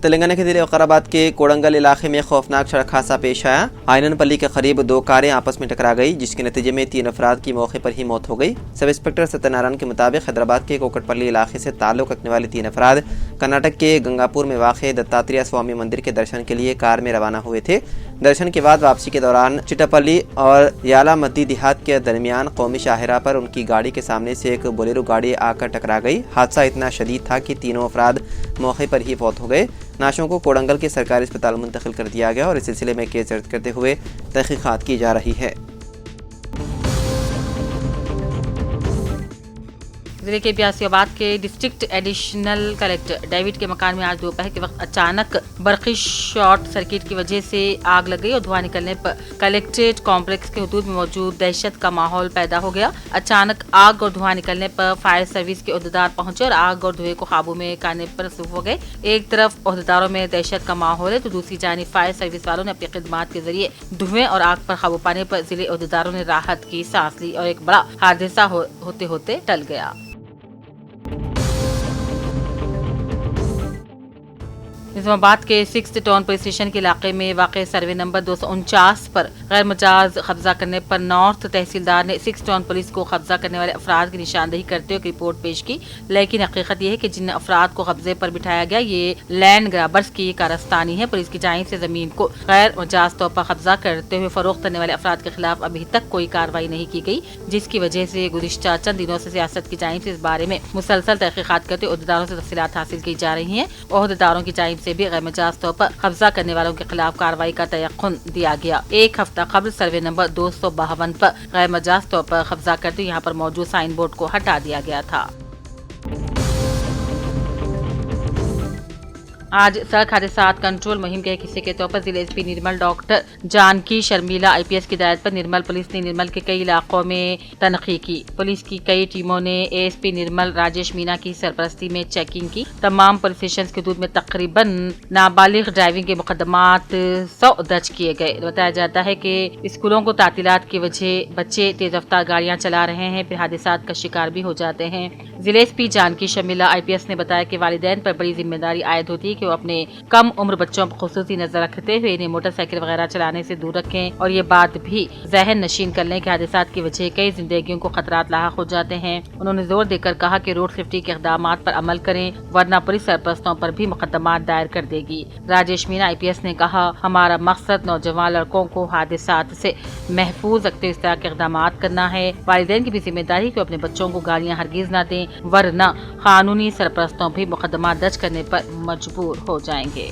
تلنگانہ کے ضلع وقارآباد کے کوڑنگل علاقے میں خوفناک سڑک حادثہ پیش آیا۔ آئینن پلی کے قریب 2 کاریں آپس میں ٹکرا گئی، جس کے نتیجے میں 3 افراد کی موقع پر ہی موت ہو گئی۔ سب انسپکٹر ستیہ نارائن کے مطابق حیدرآباد کے کوکٹ پلی علاقے سے تعلق رکھنے والے 3 افراد کرناٹک کے گنگاپور میں واقع دتاتریہ سوامی مندر کے درشن کے لیے کار میں روانہ ہوئے تھے۔ درشن کے بعد واپسی کے دوران چٹاپلی اور یالا مدی دیہات کے درمیان قومی شاہراہ پر ان کی گاڑی کے سامنے سے ایک بولیرو گاڑی آ کر ٹکرا گئی۔ حادثہ اتنا شدید تھا کہ تینوں افراد موقع پر ہی فوت ہو گئے۔ نعشوں کو کوڑنگل کے سرکاری اسپتال منتقل کر دیا گیا اور اس سلسلے میں کیس درج کرتے ہوئے تحقیقات کی جا رہی ہے۔ ضلع کے بیاسی آباد کے ڈسٹرکٹ ایڈیشنل کلیکٹر ڈیوڈ کے مکان میں آج دوپہر کے وقت اچانک برقی شارٹ سرکٹ کی وجہ سے آگ لگ گئی اور دھواں نکلنے پر کلیکٹریٹ کمپلیکس کے حدود میں موجود دہشت کا ماحول پیدا ہو گیا۔ اچانک آگ اور دھواں نکلنے پر فائر سروس کے عہدیدار پہنچے اور آگ اور دھوئے کو قابو میں کرنے پر مصروف ہو گئے۔ ایک طرف عہدیداروں میں دہشت کا ماحول ہے تو دوسری جانب فائر سروس والوں نے اپنی خدمات کے ذریعے دھوئیں اور آگ پر قابو پانے پر ضلع عہدیداروں نے راحت کی سانس لی اور ایک بڑا حادثہ ہوتے ہوتے ٹل گیا۔ نظام آباد کے 6 ٹاؤن پولیس اسٹیشن کے علاقے میں واقع سروے نمبر 249 پر غیر مجاز قبضہ کرنے پر نارتھ تحصیلدار نے 6 ٹاؤن پولیس کو قبضہ کرنے والے افراد کی نشاندہی کرتے ہوئے رپورٹ پیش کی، لیکن حقیقت یہ ہے کہ جن افراد کو قبضے پر بٹھایا گیا یہ لینڈ گرابرز کی کارستانی ہے۔ پولیس کی جانب سے زمین کو غیر مجاز طور پر قبضہ کرتے ہوئے فروخت کرنے والے افراد کے خلاف ابھی تک کوئی کارروائی نہیں کی گئی، جس کی وجہ سے گزشتہ چند دنوں سے سیاست کی جانب سے اس بارے میں مسلسل تحقیقات کرتے عہدیداروں سے تفصیلات حاصل کی جا رہی ہیں۔ عہدیداروں کی جانب سے بھی غیر مجاز طور پر قبضہ کرنے والوں کے خلاف کارروائی کا تیقن دیا گیا۔ ایک ہفتہ قبل سروے نمبر 252 پر غیر مجاز طور پر قبضہ کرتے یہاں پر موجود سائن بورڈ کو ہٹا دیا گیا تھا۔ آج سڑک حادثات کنٹرول مہم کے ایک حصے کے طور پر ضلع ایس پی نرمل ڈاکٹر جانکی شرمیلا IPS کی ہدایت پر نرمل پولیس نے نرمل کے کئی علاقوں میں تنقیح کی۔ پولیس کی کئی ٹیموں نے ASP نرمل راجیش مینا کی سرپرستی میں چیکنگ کی۔ تمام پولیس اسٹیشن کے حدود میں تقریباً نابالغ ڈرائیونگ کے مقدمات 100 درج کیے گئے۔ بتایا جاتا ہے کہ اسکولوں کو تعطیلات کی وجہ بچے تیز رفتار گاڑیاں چلا رہے ہیں، پھر حادثات کا شکار بھی ہو جاتے ہیں۔ ضلع SP جانکی شرمیلا IPS نے بتایا کہ والدین پر بڑی ذمہ داری عائد ہوتی ہے کہ وہ اپنے کم عمر بچوں پر خصوصی نظر رکھتے ہوئے انہیں موٹر سائیکل وغیرہ چلانے سے دور رکھیں اور یہ بات بھی ذہن نشین کر لیں کہ حادثات کی وجہ کئی زندگیوں کو خطرات لاحق ہو جاتے ہیں۔ انہوں نے زور دے کر کہا کہ روڈ سیفٹی کے اقدامات پر عمل کریں ورنہ پولیس سرپرستوں پر بھی مقدمات دائر کر دے گی۔ راجیش مینا IPS نے کہا، ہمارا مقصد نوجوان لڑکوں کو حادثات سے محفوظ رکھتے اس طرح کے اقدامات کرنا ہے۔ والدین کی بھی ذمہ داری کہ اپنے بچوں کو گاڑیاں ہرگز نہ دیں ورنہ قانونی سرپرستوں بھی مقدمات درج کرنے پر مجبور ہو جائیں گے۔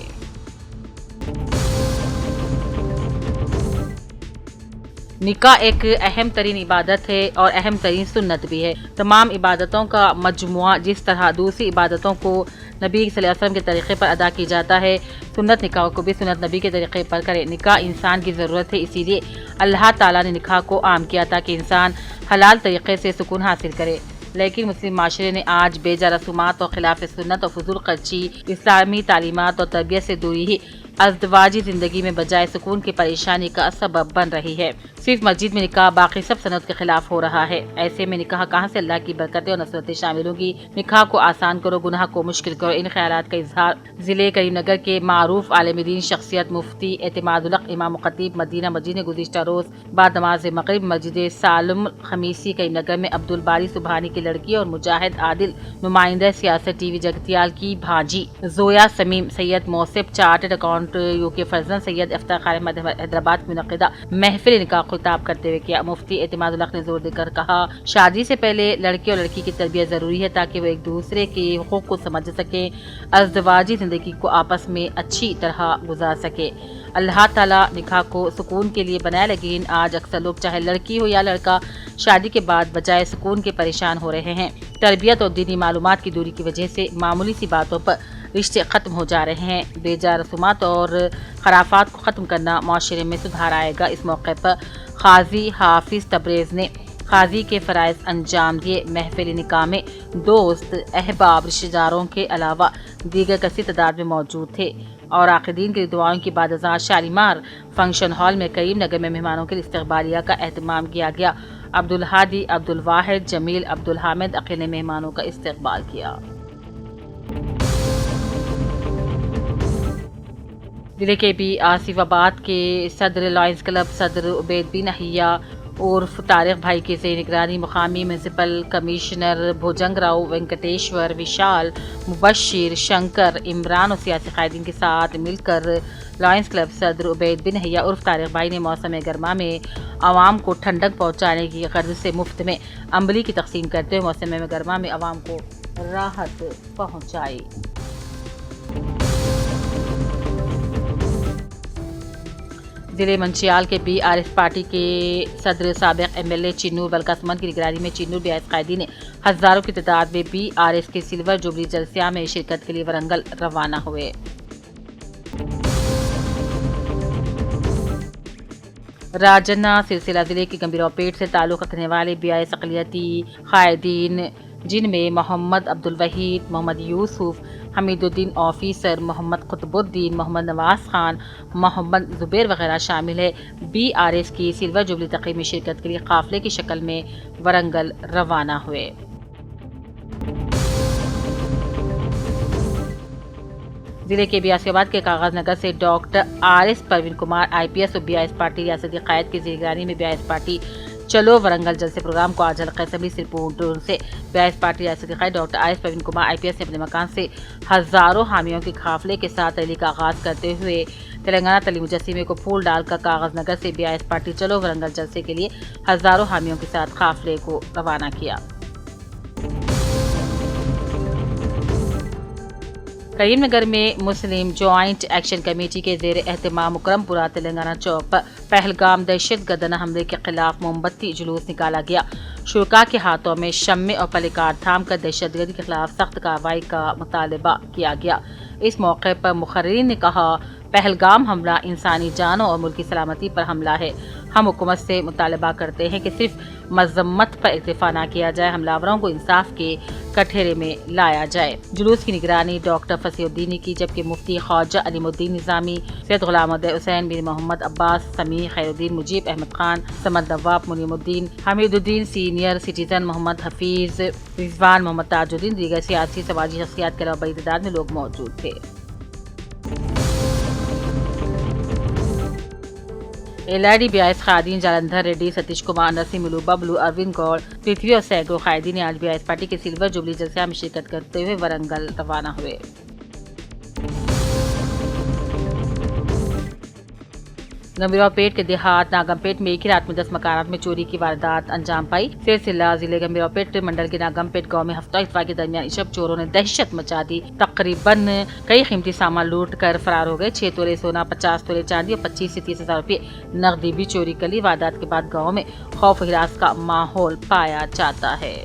نکاح ایک اہم ترین عبادت ہے اور اہم ترین سنت بھی ہے۔ تمام عبادتوں کا مجموعہ جس طرح دوسری عبادتوں کو نبی صلی اللہ علیہ وسلم کے طریقے پر ادا کی جاتا ہے، سنت نکاح کو بھی سنت نبی کے طریقے پر کرے۔ نکاح انسان کی ضرورت ہے، اسی لیے اللہ تعالیٰ نے نکاح کو عام کیا تاکہ انسان حلال طریقے سے سکون حاصل کرے۔ لیکن مسلم معاشرے نے آج بے جا رسومات اور خلاف سنت اور فضول خرچی، اسلامی تعلیمات اور تربیت سے دوری ہی ازدواجی زندگی میں بجائے سکون کی پریشانی کا سبب بن رہی ہے۔ صرف مسجد میں نکاح باقی سب سنت کے خلاف ہو رہا ہے۔ ایسے میں نکاح کہاں سے اللہ کی برکتیں اور نصرتیں شامل ہوں گی؟ نکاح کو آسان کرو، گناہ کو مشکل کرو، ان خیالات کا اظہار ضلع کریم نگر کے معروف عالم دین شخصیت مفتی اعتماد الحق امام خطیب مدینہ مسجد نے گزشتہ روز بعد نماز مغرب مسجد سالم خمیسی کریم نگر میں عبدالباری سبحانی کی لڑکی اور مجاہد عادل نمائندہ سیاست TV جگتیال کی بھانجی زویا سمیم سید موصف چارٹرڈ اکاؤنٹ UK فرزند سید افتخار احمد حیدرآباد میں منعقدہ محفل نکاح خطاب کرتے ہوئے کیا۔ مفتی اعتماد الحق نے زور دے کر کہا، شادی سے پہلے لڑکے اور لڑکی کی تربیت ضروری ہے تاکہ وہ ایک دوسرے کے حقوق کو سمجھ سکیں، ازدواجی زندگی کو آپس میں اچھی طرح گزار سکے۔ اللہ تعالیٰ نکاح کو سکون کے لیے بنائے، لیکن آج اکثر لوگ چاہے لڑکی ہو یا لڑکا شادی کے بعد بجائے سکون کے پریشان ہو رہے ہیں۔ تربیت اور دینی معلومات کی دوری کی وجہ سے معمولی سی باتوں پر رشتے ختم ہو جا رہے ہیں۔ بے جا رسومات اور خرافات کو ختم کرنا معاشرے میں سدھار آئے گا۔ اس موقع پر قاضی حافظ تبریز نے قاضی کے فرائض انجام دیے۔ محفل نکاح میں دوست، احباب، رشتہ داروں کے علاوہ دیگر کثیر تعداد میں موجود تھے۔ اور عاقدین کے لیے دعاؤں کی بعد ازاں شالیمار فنکشن ہال میں کریم نگر میں مہمانوں کے لیے استقبالیہ کا اہتمام کیا گیا۔ عبدالہادی، عبدالواحد، جمیل، عبدالحامد عقیل نے مہمانوں کا استقبال کیا۔ ضلع کے بی آصف آباد کے صدر لائنز کلب صدر عبید بن احیہ عرف طارق بھائی کے زیر نگرانی مقامی میونسپل کمشنر بھوجنگ راؤ، وینکٹیشور، وشال، مبشر، شنکر، عمران اور سیاسی قائدین کے ساتھ مل کر لائنز کلب صدر عبید بن احیہ عرف طارق بھائی نے موسم گرما میں عوام کو ٹھنڈک پہنچانے کی غرض سے مفت میں امبلی کی تقسیم کرتے ہوئے موسم گرما میں عوام کو راحت پہنچائی۔ ضلع منچیال کے بی آر ایس پارٹی کے صدر سابق ایم ایل اے چنور بلکاسمن کی نگرانی میں چنور بی آر ایس قائدین نے ہزاروں کی تعداد میں بی آر ایس کے سلور جوبلی جلسہ میں شرکت کے لیے ورنگل روانہ ہوئے۔ راجنا سلسلہ ضلع کے گمبھیراؤ پیٹ سے تعلق رکھنے والے بی آر ایس اقلیتی قائدین، جن میں محمد عبدالوحید، محمد یوسف، حمید الدین آفیسر، محمد قطب الدین، محمد نواز خان، محمد زبیر وغیرہ شامل ہے، بی آر ایس کی سلور جوبلی تقریب میں شرکت کے لیے قافلے کی شکل میں ورنگل روانہ ہوئے۔ ضلع کے بی آصف آباد کے کاغذ نگر سے doctor R S Praveen Kumar I P S اور بی آر ایس پارٹی ریاستی قائد کی زیر نگرانی میں بی آر ایس پارٹی چلو ورنگل جلسے پروگرام کو آج حلقہ اسمبلی سرپور سے بی آر ایس پارٹی ریاستی قائد doctor R S Praveen Kumar I P S نے اپنے مکان سے ہزاروں حامیوں کے قافلے کے ساتھ ریلی کا آغاز کرتے ہوئے تلنگانہ تعلیم مجسمے کو پھول ڈال کر کاغذ نگر سے بی آر ایس پارٹی چلو ورنگل جلسے کے لیے ہزاروں حامیوں کے ساتھ قافلے کو روانہ کیا۔ کریم نگر میں مسلم جوائنٹ ایکشن کمیٹی کے زیر اہتمام مکرم پورہ تلنگانہ چوک پر پہلگام دہشت گردانہ حملے کے خلاف موم بتی جلوس نکالا گیا۔ شرکاء کے ہاتھوں میں شمع اور پلیکارڈ تھام کر دہشت گردی کے خلاف سخت کارروائی کا مطالبہ کیا گیا۔ اس موقع پر مقررین نے کہا، پہلگام حملہ انسانی جانوں اور ملکی سلامتی پر حملہ ہے۔ ہم حکومت سے مطالبہ کرتے ہیں کہ صرف مذمت پر اکتفا نہ کیا جائے، حملہ آوروں کو انصاف کے کٹہرے میں لایا جائے۔ جلوس کی نگرانی ڈاکٹر فصیح الدین نے کی، جبکہ مفتی خواجہ علیم الدین نظامی، سید غلام حسین بن محمد عباس، سمیع خیر الدین، مجیب احمد خان، سمد نواب، منیم الدین، حمید الدین، سینئر سٹیزن محمد حفیظ، رضوان، محمد تاج الدین، دیگر سیاسی سماجی شخصیات کے علاوہ بڑی تعداد میں لوگ موجود تھے۔ L I D B R S قائدین جالندھر ریڈی، ستیش کمار، نرسنگ ملو، ببلو، اروند گوڑ، پرتھوی اور سینکڑوں قائدین نے آج بی آر ایس پارٹی کے سلور جوبلی جلسہ میں شرکت کرتے ہوئے ورنگل روانہ ہوئے۔ گمبھیراؤ پیٹ کے دیہات ناگم پیٹ میں ایک ہی رات میں 10 مکانات میں چوری کی واردات انجام پائی۔ سلسلہ ضلع گمبھیراؤ پیٹ منڈل کے ناگم پیٹ گاؤں میں ہفتہ اتوار کے درمیان شب چوروں نے دہشت مچا دی۔ تقریباً کئی قیمتی سامان لوٹ کر فرار ہو گئے۔ 6 تولے سونا، 50 تولے چاندی اور 25 سے 30 ہزار روپے نقدی بھی چوری کر لی۔ واردات کے بعد گاؤں میں خوف و ہراس کا ماحول پایا جاتا ہے۔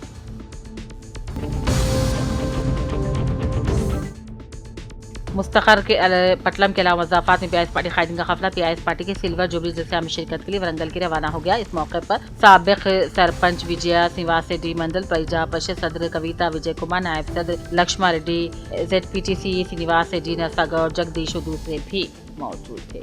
مستقر کے پٹلم کے علاوہ مضافات میں پی آر ایس پارٹی قائدین کا قافلہ پی آر ایس پارٹی کے سلور جوبلی جلسہ میں شرکت کے لیے ورنگل کے روانہ ہو گیا۔ اس موقع پر سابق سرپنچ وجیا سنواس ریڈی، منڈل پریجا پریشد صدر کویتا وجے کمار، نائب صدر Lakshma Reddy, Z P T C Srinivas Reddy, Narsa Goud, Jagdish اور دوسرے بھی موجود تھے۔